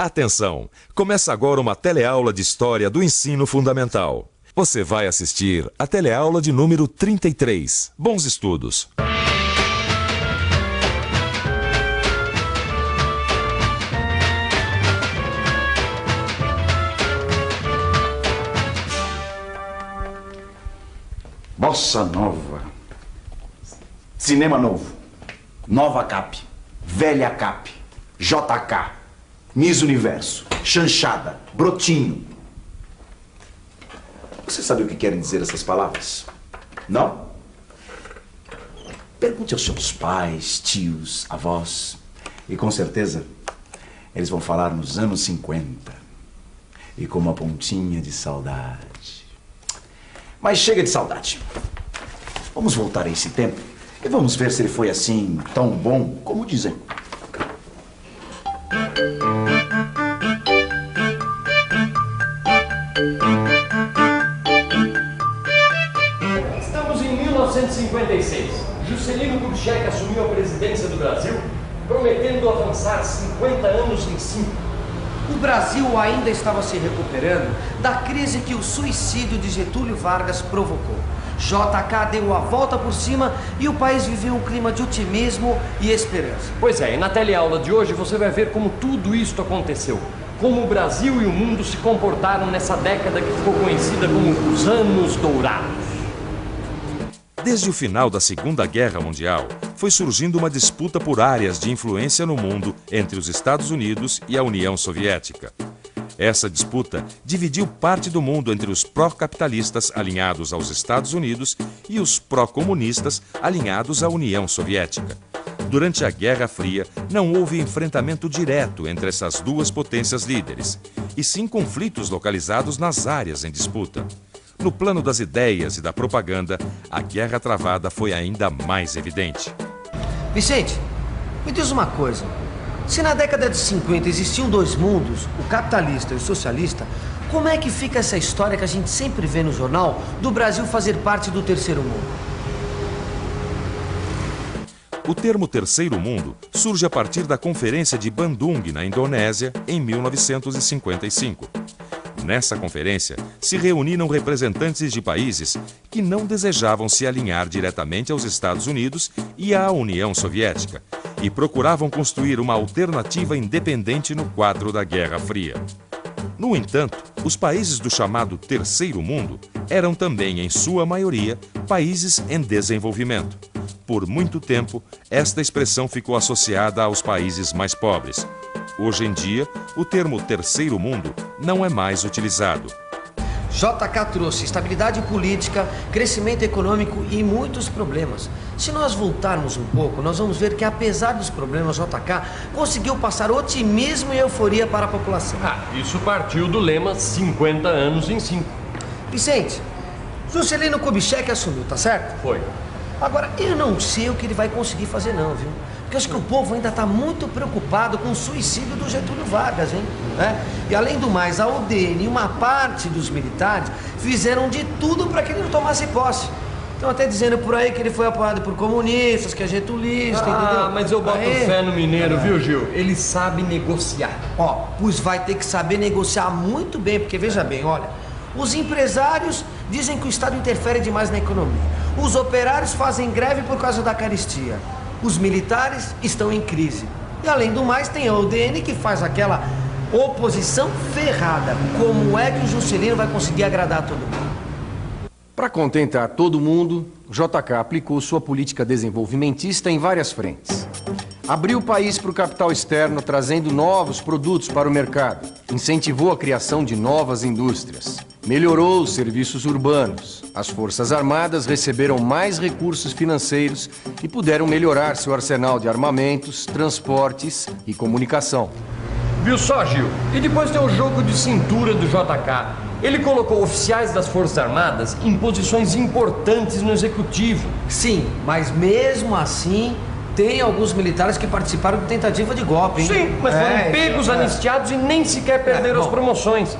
Atenção! Começa agora uma teleaula de História do Ensino Fundamental. Você vai assistir a teleaula de número 33. Bons estudos! Bossa Nova, Cinema Novo, Nova Cap, Velha Cap, JK, Miss Universo, Chanchada, Brotinho. Você sabe o que querem dizer essas palavras? Não? Pergunte aos seus pais, tios, avós, e com certeza eles vão falar nos anos 50 e com uma pontinha de saudade. Mas chega de saudade. Vamos voltar a esse tempo e vamos ver se ele foi assim tão bom como dizem. Estamos em 1956. Juscelino Kubitschek assumiu a presidência do Brasil, prometendo avançar 50 anos em 5. O Brasil ainda estava se recuperando da crise que o suicídio de Getúlio Vargas provocou. JK deu a volta por cima e o país viveu um clima de otimismo e esperança. Pois é, e na teleaula de hoje você vai ver como tudo isto aconteceu. Como o Brasil e o mundo se comportaram nessa década que ficou conhecida como os Anos Dourados. Desde o final da Segunda Guerra Mundial, foi surgindo uma disputa por áreas de influência no mundo entre os Estados Unidos e a União Soviética. Essa disputa dividiu parte do mundo entre os pró-capitalistas alinhados aos Estados Unidos e os pró-comunistas alinhados à União Soviética. Durante a Guerra Fria, não houve enfrentamento direto entre essas duas potências líderes, e sim conflitos localizados nas áreas em disputa. No plano das ideias e da propaganda, a guerra travada foi ainda mais evidente. Vicente, me diz uma coisa. Se na década de 50 existiam dois mundos, o capitalista e o socialista, como é que fica essa história que a gente sempre vê no jornal do Brasil fazer parte do terceiro mundo? O termo Terceiro Mundo surge a partir da Conferência de Bandung, na Indonésia, em 1955. Nessa conferência, se reuniram representantes de países que não desejavam se alinhar diretamente aos Estados Unidos e à União Soviética e procuravam construir uma alternativa independente no quadro da Guerra Fria. No entanto, os países do chamado Terceiro Mundo eram também, em sua maioria, países em desenvolvimento. Por muito tempo, esta expressão ficou associada aos países mais pobres. Hoje em dia, o termo Terceiro Mundo não é mais utilizado. JK trouxe estabilidade política, crescimento econômico e muitos problemas. Se nós voltarmos um pouco, nós vamos ver que, apesar dos problemas, JK conseguiu passar otimismo e euforia para a população. Isso partiu do lema 50 anos em 5. Vicente, Juscelino Kubitschek assumiu, tá certo? Foi. Agora, eu não sei o que ele vai conseguir fazer não, viu? Porque acho que o povo ainda está muito preocupado com o suicídio do Getúlio Vargas, hein? E além do mais, a UDN e uma parte dos militares fizeram de tudo para que ele não tomasse posse. Estão até dizendo por aí que ele foi apoiado por comunistas, que é getulista, entendeu? Mas eu boto fé no mineiro, viu, Gil? Ele sabe negociar. Pois vai ter que saber negociar muito bem, porque veja bem, olha, os empresários dizem que o Estado interfere demais na economia. Os operários fazem greve por causa da carestia. Os militares estão em crise. E além do mais, tem a UDN que faz aquela oposição ferrada. Como é que o Juscelino vai conseguir agradar todo mundo? Para contentar todo mundo, JK aplicou sua política desenvolvimentista em várias frentes. Abriu o país para o capital externo, trazendo novos produtos para o mercado. Incentivou a criação de novas indústrias. Melhorou os serviços urbanos. As Forças Armadas receberam mais recursos financeiros e puderam melhorar seu arsenal de armamentos, transportes e comunicação. Viu só, Gil? E depois tem o jogo de cintura do JK. Ele colocou oficiais das Forças Armadas em posições importantes no executivo. Sim, mas mesmo assim, tem alguns militares que participaram de tentativa de golpe, hein? Sim, mas foram pegos, anistiados e nem sequer perderam as promoções.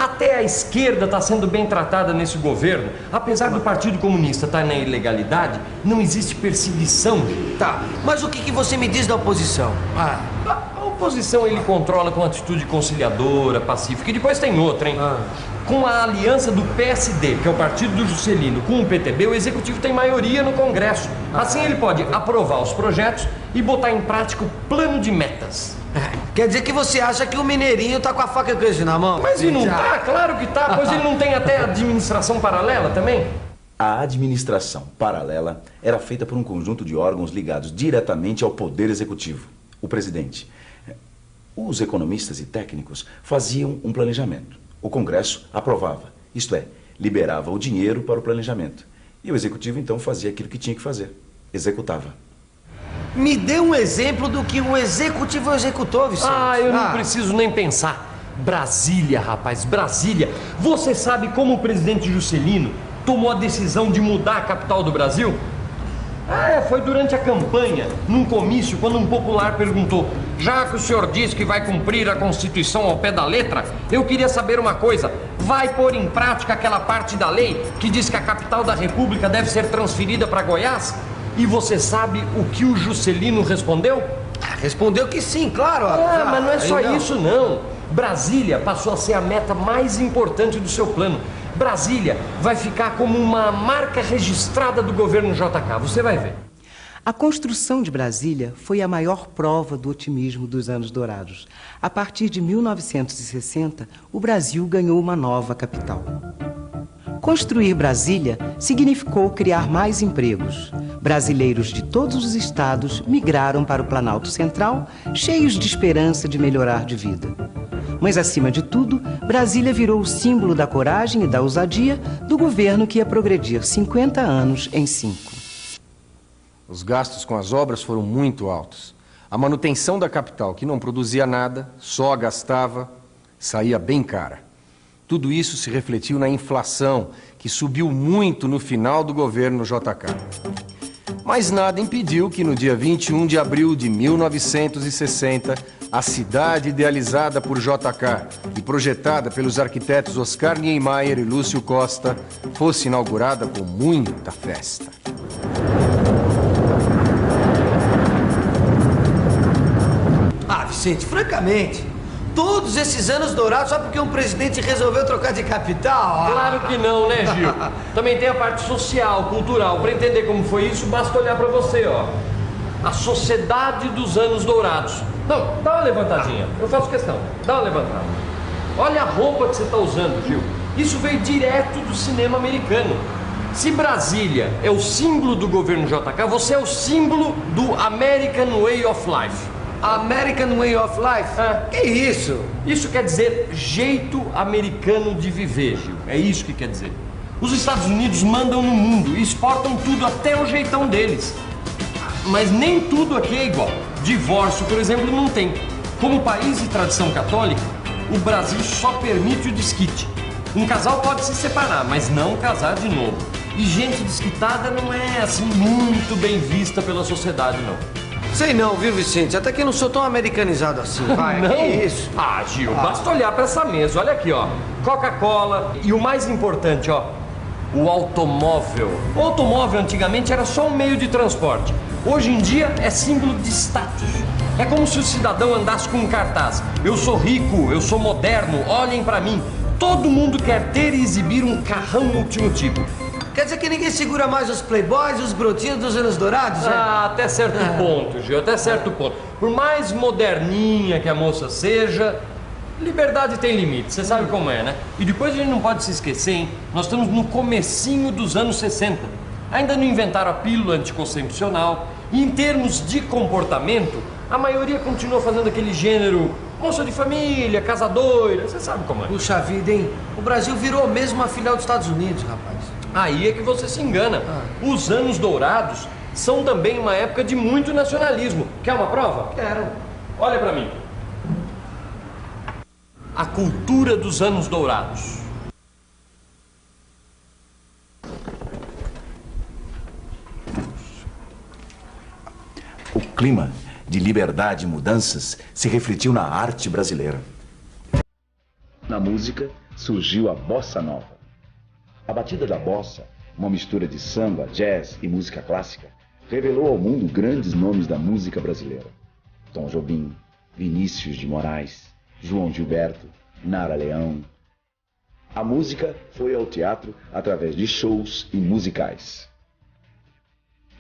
Até a esquerda está sendo bem tratada nesse governo. Apesar do Partido Comunista estar na ilegalidade, não existe perseguição. Tá, mas o que você me diz da oposição? A oposição ele controla com atitude conciliadora, pacífica. E depois tem outra, hein? Com a aliança do PSD, que é o partido do Juscelino, com o PTB, o Executivo tem maioria no Congresso. Assim ele pode aprovar os projetos e botar em prática o plano de metas. Quer dizer que você acha que o Mineirinho tá com a faca e o queijo na mão? Mas e não tá? Claro que tá. Pois ele não tem até administração paralela também? A administração paralela era feita por um conjunto de órgãos ligados diretamente ao poder executivo, o presidente. Os economistas e técnicos faziam um planejamento. O Congresso aprovava, isto é, liberava o dinheiro para o planejamento. E o executivo então fazia aquilo que tinha que fazer, executava. Me dê um exemplo do que o executivo executou, Vicente. Eu não preciso nem pensar. Brasília, rapaz, Brasília. Você sabe como o presidente Juscelino tomou a decisão de mudar a capital do Brasil? Foi durante a campanha, num comício, quando um popular perguntou: já que o senhor diz que vai cumprir a Constituição ao pé da letra, eu queria saber uma coisa: vai pôr em prática aquela parte da lei que diz que a capital da República deve ser transferida para Goiás? E você sabe o que o Juscelino respondeu? Respondeu que sim, claro. Mas não é só isso, não. Brasília passou a ser a meta mais importante do seu plano. Brasília vai ficar como uma marca registrada do governo JK. Você vai ver. A construção de Brasília foi a maior prova do otimismo dos anos dourados. A partir de 1960, o Brasil ganhou uma nova capital. Construir Brasília significou criar mais empregos. Brasileiros de todos os estados migraram para o Planalto Central, cheios de esperança de melhorar de vida. Mas, acima de tudo, Brasília virou o símbolo da coragem e da ousadia do governo que ia progredir 50 anos em 5. Os gastos com as obras foram muito altos. A manutenção da capital, que não produzia nada, só gastava, saía bem cara. Tudo isso se refletiu na inflação, que subiu muito no final do governo JK. Mas nada impediu que no dia 21 de abril de 1960, a cidade idealizada por JK e projetada pelos arquitetos Oscar Niemeyer e Lúcio Costa fosse inaugurada com muita festa. Vicente, francamente, todos esses anos dourados só porque um presidente resolveu trocar de capital? Claro que não, né, Gil? Também tem a parte social, cultural. Para entender como foi isso, basta olhar para você, ó. A Sociedade dos Anos Dourados. Não, dá uma levantadinha. Eu faço questão. Dá uma levantada. Olha a roupa que você está usando, Gil. Isso veio direto do cinema americano. Se Brasília é o símbolo do governo JK, você é o símbolo do American Way of Life. American Way of Life? Que isso? Isso quer dizer jeito americano de viver, Gil. É isso que quer dizer. Os Estados Unidos mandam no mundo e exportam tudo, até o jeitão deles. Mas nem tudo aqui é igual. Divórcio, por exemplo, não tem. Como país de tradição católica, o Brasil só permite o desquite. Um casal pode se separar, mas não casar de novo. E gente desquitada não é assim muito bem vista pela sociedade, não. Sei não, viu, Vicente? Até que eu não sou tão americanizado assim. Vai, não? Que isso? Gil, basta olhar para essa mesa. Olha aqui, ó. Coca-Cola e o mais importante, ó, o automóvel. O automóvel antigamente era só um meio de transporte. Hoje em dia é símbolo de status. É como se o cidadão andasse com um cartaz: eu sou rico, eu sou moderno, olhem para mim. Todo mundo quer ter e exibir um carrão último tipo. Quer dizer que ninguém segura mais os playboys, os brotinhos dos anos dourados, até certo ponto, Gil, até certo ponto. Por mais moderninha que a moça seja, liberdade tem limite, você sabe como é, né? E depois a gente não pode se esquecer, hein? Nós estamos no comecinho dos anos 60. Ainda não inventaram a pílula anticoncepcional. E em termos de comportamento, a maioria continua fazendo aquele gênero moça de família, casadoira, você sabe como é. Puxa vida, hein? O Brasil virou mesmo uma filial dos Estados Unidos, rapaz. Aí é que você se engana. Os anos dourados são também uma época de muito nacionalismo. Quer uma prova? Quero. Olha pra mim. A cultura dos anos dourados. O clima de liberdade e mudanças se refletiu na arte brasileira. Na música, surgiu a bossa nova. A batida da bossa, uma mistura de samba, jazz e música clássica, revelou ao mundo grandes nomes da música brasileira. Tom Jobim, Vinícius de Moraes, João Gilberto, Nara Leão. A música foi ao teatro através de shows e musicais.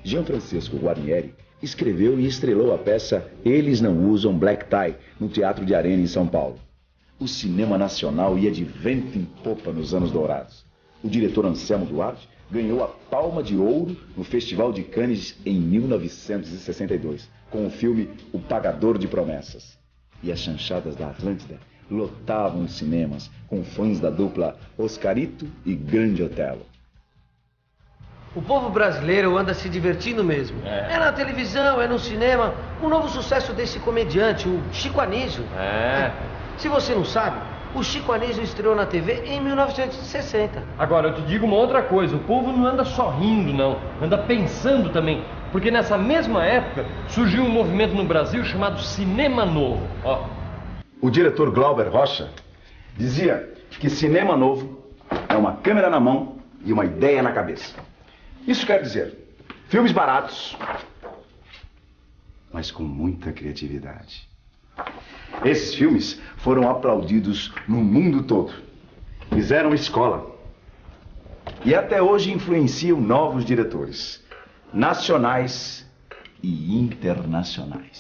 Gianfrancesco Guarnieri escreveu e estrelou a peça Eles Não Usam Black Tie no Teatro de Arena em São Paulo. O cinema nacional ia de vento em popa nos anos dourados. O diretor Anselmo Duarte ganhou a Palma de Ouro no Festival de Cannes em 1962, com o filme O Pagador de Promessas. E as chanchadas da Atlântida lotavam os cinemas com fãs da dupla Oscarito e Grande Otelo. O povo brasileiro anda se divertindo mesmo. É na televisão, é no cinema. Um novo sucesso desse comediante, o Chico Anísio. Se você não sabe, o Chico Anísio estreou na TV em 1960. Agora, eu te digo uma outra coisa. O povo não anda só rindo, não. Anda pensando também. Porque nessa mesma época, surgiu um movimento no Brasil chamado Cinema Novo. Ó. O diretor Glauber Rocha dizia que cinema novo é uma câmera na mão e uma ideia na cabeça. Isso quer dizer, filmes baratos, mas com muita criatividade. Esses filmes foram aplaudidos no mundo todo. Fizeram escola. E até hoje influenciam novos diretores, nacionais e internacionais.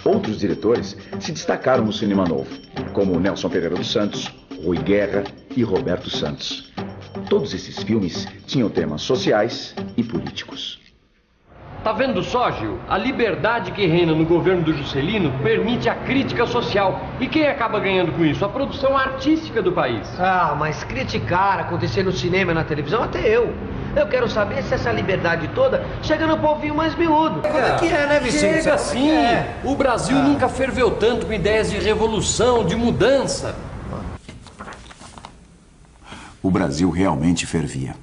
Outros diretores se destacaram no cinema novo, como Nelson Pereira dos Santos, Rui Guerra e Roberto Santos. Todos esses filmes tinham temas sociais e políticos. Tá vendo só, Gil? A liberdade que reina no governo do Juscelino permite a crítica social. E quem acaba ganhando com isso? A produção artística do país. Ah, mas criticar acontecer no cinema e na televisão, até eu. Eu quero saber se essa liberdade toda chega no povinho mais miúdo. Como é que é, né, Vicente? Chega sim. O Brasil nunca ferveu tanto com ideias de revolução, de mudança. O Brasil realmente fervia.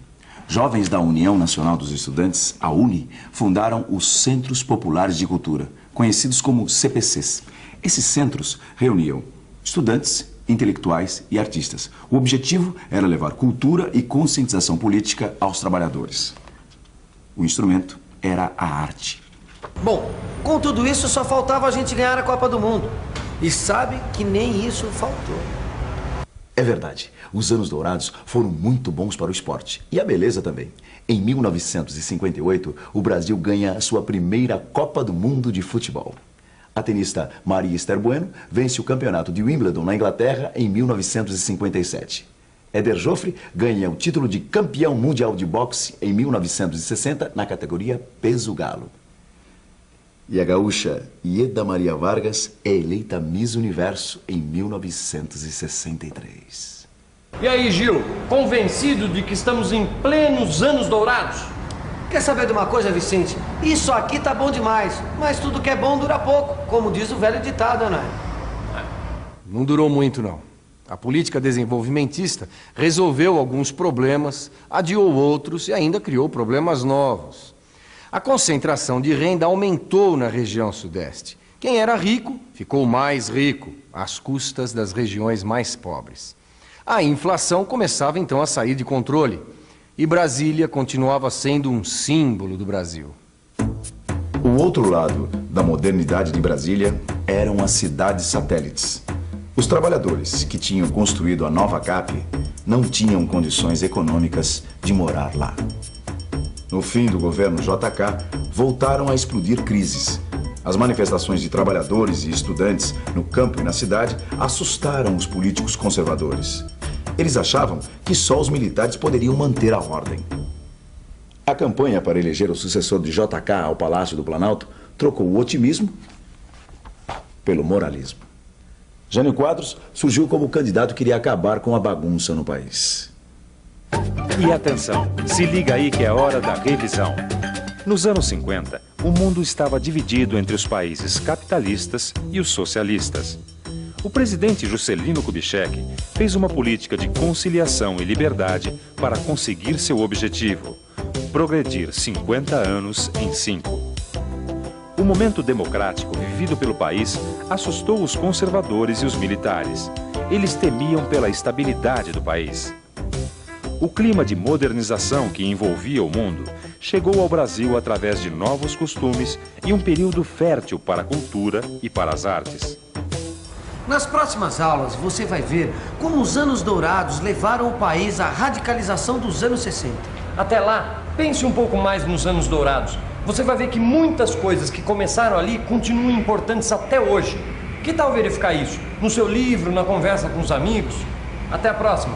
Jovens da União Nacional dos Estudantes, a UNE, fundaram os Centros Populares de Cultura, conhecidos como CPCs. Esses centros reuniam estudantes, intelectuais e artistas. O objetivo era levar cultura e conscientização política aos trabalhadores. O instrumento era a arte. Bom, com tudo isso só faltava a gente ganhar a Copa do Mundo. E sabe que nem isso faltou. É verdade, os anos dourados foram muito bons para o esporte. E a beleza também. Em 1958, o Brasil ganha a sua primeira Copa do Mundo de futebol. A tenista Maria Esther Bueno vence o campeonato de Wimbledon na Inglaterra em 1957. Éder Joffre ganha o título de campeão mundial de boxe em 1960 na categoria peso galo. E a gaúcha Ieda Maria Vargas é eleita Miss Universo em 1963. E aí, Gil? Convencido de que estamos em plenos anos dourados? Quer saber de uma coisa, Vicente? Isso aqui tá bom demais, mas tudo que é bom dura pouco, como diz o velho ditado, né? Não durou muito, não. A política desenvolvimentista resolveu alguns problemas, adiou outros e ainda criou problemas novos. A concentração de renda aumentou na região sudeste. Quem era rico ficou mais rico, às custas das regiões mais pobres. A inflação começava então a sair de controle e Brasília continuava sendo um símbolo do Brasil. O outro lado da modernidade de Brasília eram as cidades satélites. Os trabalhadores que tinham construído a nova CAP não tinham condições econômicas de morar lá. No fim do governo JK, voltaram a explodir crises. As manifestações de trabalhadores e estudantes no campo e na cidade assustaram os políticos conservadores. Eles achavam que só os militares poderiam manter a ordem. A campanha para eleger o sucessor de JK ao Palácio do Planalto trocou o otimismo pelo moralismo. Jânio Quadros surgiu como candidato que iria acabar com a bagunça no país. E atenção, se liga aí que é hora da revisão. Nos anos 50, o mundo estava dividido entre os países capitalistas e os socialistas. O presidente Juscelino Kubitschek fez uma política de conciliação e liberdade para conseguir seu objetivo: progredir 50 anos em 5. O momento democrático vivido pelo país assustou os conservadores e os militares. eles temiam pela estabilidade do país. O clima de modernização que envolvia o mundo chegou ao Brasil através de novos costumes e um período fértil para a cultura e para as artes. Nas próximas aulas, você vai ver como os anos dourados levaram o país à radicalização dos anos 60. Até lá, pense um pouco mais nos anos dourados. Você vai ver que muitas coisas que começaram ali continuam importantes até hoje. Que tal verificar isso? No seu livro, na conversa com os amigos? Até a próxima!